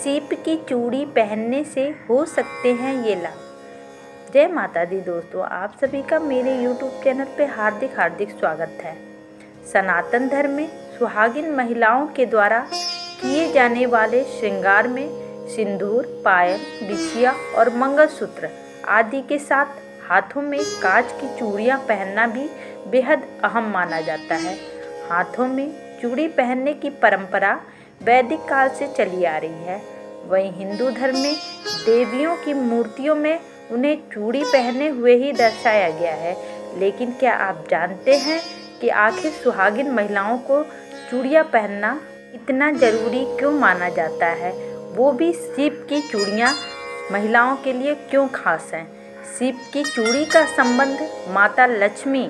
सीप की चूड़ी पहनने से हो सकते हैं ये लाभ। जय माता दी दोस्तों, आप सभी का मेरे YouTube चैनल पे हार्दिक हार्दिक स्वागत है। सनातन धर्म में सुहागिन महिलाओं के द्वारा किए जाने वाले श्रृंगार में सिंदूर, पायल, बिछिया और मंगलसूत्र आदि के साथ हाथों में कांच की चूड़ियां पहनना भी बेहद अहम माना जाता है। हाथों में चूड़ी पहनने की परंपरा वैदिक काल से चली आ रही है। वहीं हिंदू धर्म में देवियों की मूर्तियों में उन्हें चूड़ी पहने हुए ही दर्शाया गया है। लेकिन क्या आप जानते हैं कि आखिर सुहागिन महिलाओं को चूड़ियां पहनना इतना ज़रूरी क्यों माना जाता है? वो भी सीप की चूड़ियां महिलाओं के लिए क्यों खास हैं? सीप की चूड़ी का संबंध माता लक्ष्मी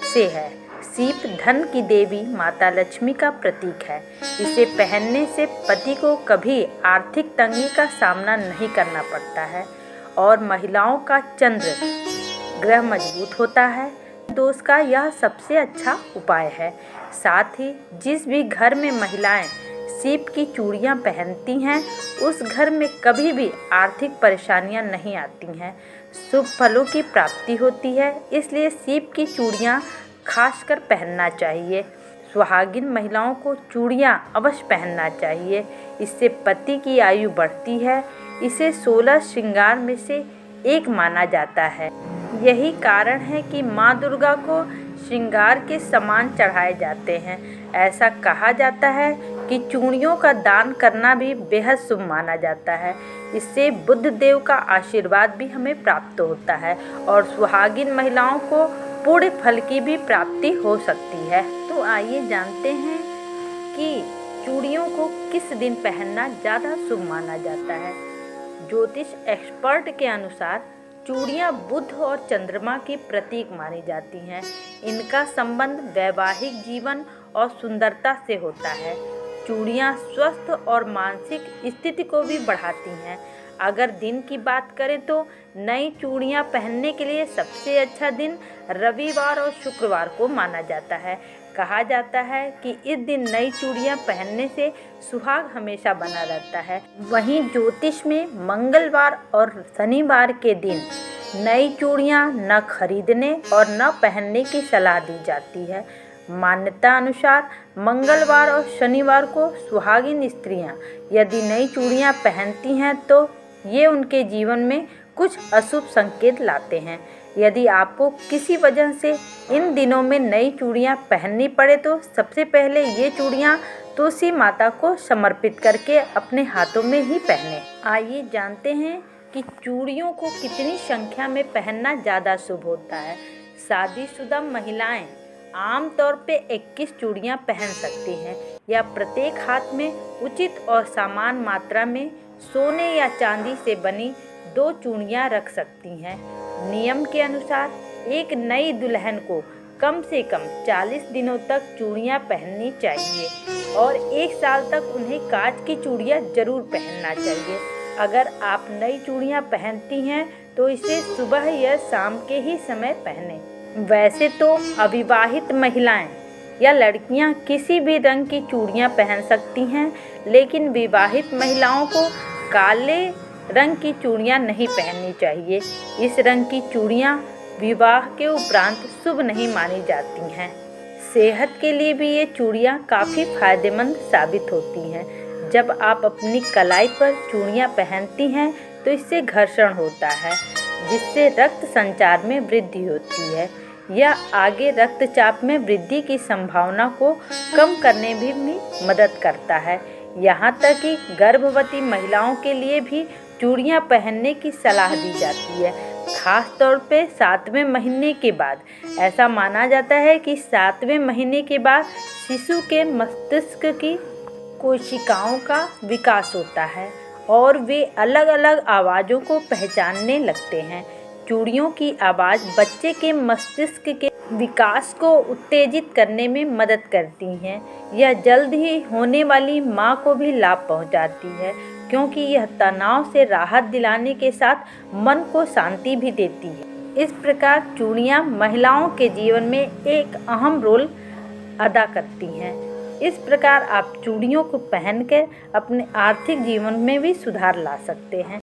से है। सीप धन की देवी माता लक्ष्मी का प्रतीक है। इसे पहनने से पति को कभी आर्थिक तंगी का सामना नहीं करना पड़ता है और महिलाओं का चंद्र ग्रह मजबूत होता है। दोष का यह सबसे अच्छा उपाय है। साथ ही जिस भी घर में महिलाएं सीप की चूड़ियां पहनती हैं, उस घर में कभी भी आर्थिक परेशानियां नहीं आती हैं, शुभ फलों की प्राप्ति होती है। इसलिए सीप की चूड़ियां खासकर पहनना चाहिए। सुहागिन महिलाओं को चूड़ियां अवश्य पहनना चाहिए। इससे पति की आयु बढ़ती है। इसे 16 श्रृंगार में से एक माना जाता है। यही कारण है कि माँ दुर्गा को श्रृंगार के सामान चढ़ाए जाते हैं। ऐसा कहा जाता है कि चूड़ियों का दान करना भी बेहद शुभ माना जाता है। इससे बुद्ध देव का आशीर्वाद भी हमें प्राप्त होता है और सुहागिन महिलाओं को पूर्ण फल की भी प्राप्ति हो सकती है। तो आइए जानते हैं कि चूड़ियों को किस दिन पहनना ज़्यादा शुभ माना जाता है। ज्योतिष एक्सपर्ट के अनुसार चूड़ियाँ बुध और चंद्रमा की प्रतीक मानी जाती हैं। इनका संबंध वैवाहिक जीवन और सुंदरता से होता है। चूड़ियाँ स्वस्थ और मानसिक स्थिति को भी बढ़ाती हैं। अगर दिन की बात करें तो नई चूड़ियाँ पहनने के लिए सबसे अच्छा दिन रविवार और शुक्रवार को माना जाता है। कहा जाता है कि इस दिन नई चूड़ियाँ पहनने से सुहाग हमेशा बना रहता है। वहीं ज्योतिष में मंगलवार और शनिवार के दिन नई चूड़ियाँ न खरीदने और न पहनने की सलाह दी जाती है। मान्यता अनुसार मंगलवार और शनिवार को सुहागिन स्त्रियां यदि नई चूड़ियां पहनती हैं तो ये उनके जीवन में कुछ अशुभ संकेत लाते हैं। यदि आपको किसी वजह से इन दिनों में नई चूड़ियां पहननी पड़े तो सबसे पहले ये चूड़ियां तुलसी माता को समर्पित करके अपने हाथों में ही पहने। आइए जानते हैं कि चूड़ियों को कितनी संख्या में पहनना ज़्यादा शुभ होता है। शादीशुदा महिलाएं आमतौर पे 21 चूड़ियाँ पहन सकती हैं या प्रत्येक हाथ में उचित और समान मात्रा में सोने या चांदी से बनी 2 चूड़ियाँ रख सकती हैं। नियम के अनुसार एक नई दुल्हन को कम से कम 40 दिनों तक चूड़ियाँ पहननी चाहिए और 1 साल तक उन्हें कांच की चूड़ियाँ जरूर पहनना चाहिए। अगर आप नई चूड़ियाँ पहनती हैं तो इसे सुबह या शाम के ही समय पहनें। वैसे तो अविवाहित महिलाएं या लड़कियां किसी भी रंग की चूड़ियां पहन सकती हैं, लेकिन विवाहित महिलाओं को काले रंग की चूड़ियां नहीं पहननी चाहिए। इस रंग की चूड़ियां विवाह के उपरांत शुभ नहीं मानी जाती हैं। सेहत के लिए भी ये चूड़ियां काफ़ी फायदेमंद साबित होती हैं। जब आप अपनी कलाई पर चूड़ियां पहनती हैं तो इससे घर्षण होता है, जिससे रक्त संचार में वृद्धि होती है। यह आगे रक्तचाप में वृद्धि की संभावना को कम करने में भी मदद करता है। यहाँ तक कि गर्भवती महिलाओं के लिए भी चूड़ियाँ पहनने की सलाह दी जाती है, खास तौर पे 7वें महीने के बाद। ऐसा माना जाता है कि 7वें महीने के बाद शिशु के मस्तिष्क की कोशिकाओं का विकास होता है और वे अलग अलग आवाज़ों को पहचानने लगते हैं। चूड़ियों की आवाज़ बच्चे के मस्तिष्क के विकास को उत्तेजित करने में मदद करती हैं। यह जल्द ही होने वाली माँ को भी लाभ पहुँचाती है, क्योंकि यह तनाव से राहत दिलाने के साथ मन को शांति भी देती है। इस प्रकार चूड़ियाँ महिलाओं के जीवन में एक अहम रोल अदा करती हैं। इस प्रकार आप चूड़ियों को पहनकर अपने आर्थिक जीवन में भी सुधार ला सकते हैं।